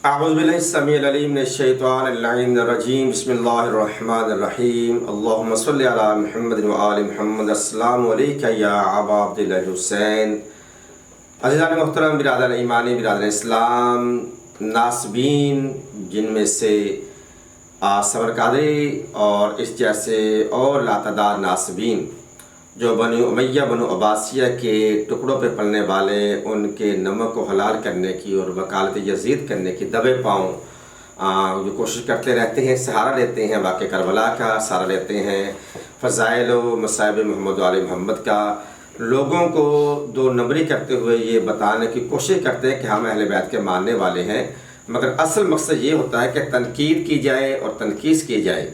اعوذ باللہ السمیع العلیم من الشیطان اللعین الرجیم بسم اللہ الرحمن الرحیم اللہم صلی علی محمد وآل محمد السلام علیکہ یا ابا عبداللہ حسین۔ عزیزان محترم، برادران ایمانی، برادران اسلام، ناصبین جن میں سے سمر قادری اور اس جیسے اور لاتعداد ناصبین جو بنو امیہ بنو عباسیہ کے ٹکڑوں پہ پلنے والے، ان کے نمک کو حلال کرنے کی اور وکالت یزید کرنے کی دبے پاؤں جو کوشش کرتے رہتے ہیں، سہارا لیتے ہیں واقعہ کربلا کا، سہارا لیتے ہیں فضائل و مصائب محمد و آل محمد کا، لوگوں کو دو نمبری کرتے ہوئے یہ بتانے کی کوشش کرتے ہیں کہ ہم اہل بیت کے ماننے والے ہیں، مگر اصل مقصد یہ ہوتا ہے کہ تنقید کی جائے اور تنقیص کی جائے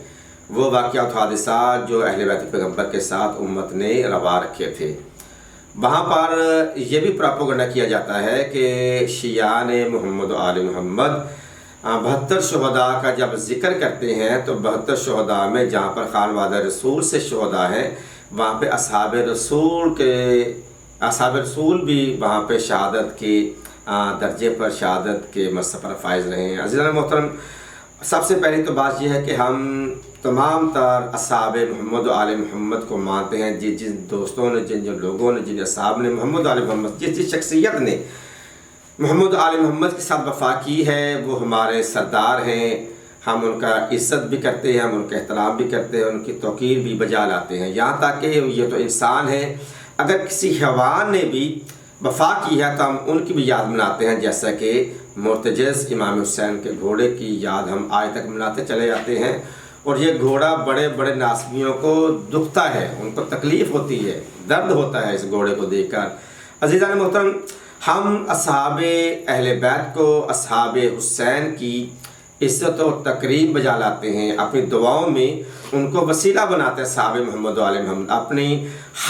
وہ واقعات و حادثات جو اہل بیت پیغمبر کے ساتھ امت نے روا رکھے تھے۔ وہاں پر یہ بھی پراپوگنڈا کیا جاتا ہے کہ شیعان محمد و آل محمد 72 شہداء کا جب ذکر کرتے ہیں تو 72 شہداء میں جہاں پر خانوادہ رسول سے شہداء ہیں، وہاں پہ اصحاب رسول بھی وہاں پہ شہادت کے درجے پر، شہادت کے مرتبہ پر فائز رہے ہیں۔ عزیزان محترم، سب سے پہلی تو بات یہ ہے کہ ہم تمام تر اصحاب محمد و آل محمد کو مانتے ہیں۔ جن دوستوں نے، جن لوگوں نے، جن اصحاب نے محمد و آل محمد، جس شخصیت نے محمد و آل محمد کے ساتھ وفا کی ہے، وہ ہمارے سردار ہیں۔ ہم ان کا عزت بھی کرتے ہیں، ہم ان کا احترام بھی کرتے ہیں، ان کی توقیر بھی بجا لاتے ہیں، یہاں تک کہ یہ تو انسان ہیں، اگر کسی حیوان نے بھی وفا کی ہے تو ہم ان کی بھی یاد مناتے ہیں، جیسا کہ مرتجز امام حسین کے گھوڑے کی یاد ہم آج تک مناتے چلے جاتے ہیں۔ اور یہ گھوڑا بڑے بڑے ناصبیوں کو دکھتا ہے، ان کو تکلیف ہوتی ہے، درد ہوتا ہے اس گھوڑے کو دیکھ کر۔ عزیزان محترم، ہم اصحاب اہل بیت کو، اصحاب حسین کی عزت و تکریم بجا لاتے ہیں، اپنی دعاؤں میں ان کو وسیلہ بناتے ہیں۔ صحابہ محمد و آل محمد اپنی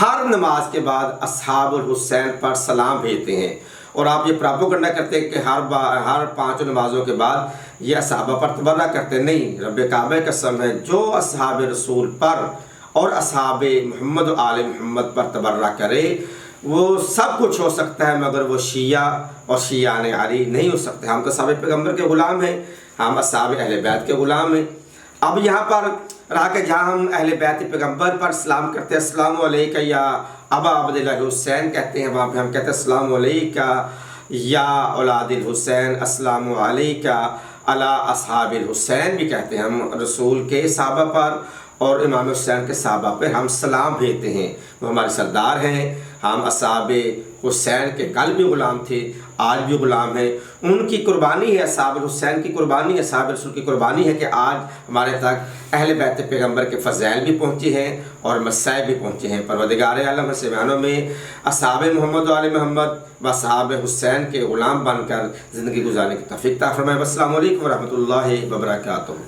ہر نماز کے بعد اصحاب الحسین پر سلام بھیجتے ہیں، اور آپ یہ پراپوگنڈا کرتے ہیں کہ ہر 5 نمازوں کے بعد یہ اصحابہ پر تبرہ کرتے، نہیں، رب کعبہ قسم ہے، جو اصحاب رسول پر اور اصحاب محمد و آل محمد پر تبرہ کرے وہ سب کچھ ہو سکتا ہے، مگر وہ شیعہ اور شیعان علی نہیں ہو سکتے۔ ہم تو صحابہ پیغمبر کے غلام ہیں، ہم اصحاب اہل بیت کے غلام ہیں۔ اب یہاں پر رہا کہ جہاں ہم اہل بیت پیغمبر پر سلام کرتے ہیں، السلام علیکہ یا ابا عبداللہ حسین کہتے ہیں، وہاں پہ ہم کہتے ہیں السلام علیکہ یا اولاد الحسین، السلام علیکہ علی اصحاب الحسین بھی کہتے ہیں۔ ہم رسول کے صحابہ پر اور امام حسین کے صحابہ پر ہم سلام بھیجتے ہیں، وہ ہمارے سردار ہیں۔ ہم اصحاب حسین کے کل بھی غلام تھے، آج بھی غلام ہیں، ان کی قربانی ہے، اصحاب الحسین کی قربانی ہے، اصحاب رسول کی قربانی ہے کہ آج ہمارے تک اہل بیت پیغمبر کے فضائل بھی پہنچے ہیں اور مصائب بھی پہنچے ہیں۔ پروردگار عالم مسلمانوں میں اصحاب محمد و آل محمد و اصحاب حسین کے غلام بن کر زندگی گزارنے کی توفیق عطا فرمائے۔ السلام علیکم ورحمۃ اللہ وبرکاتہ۔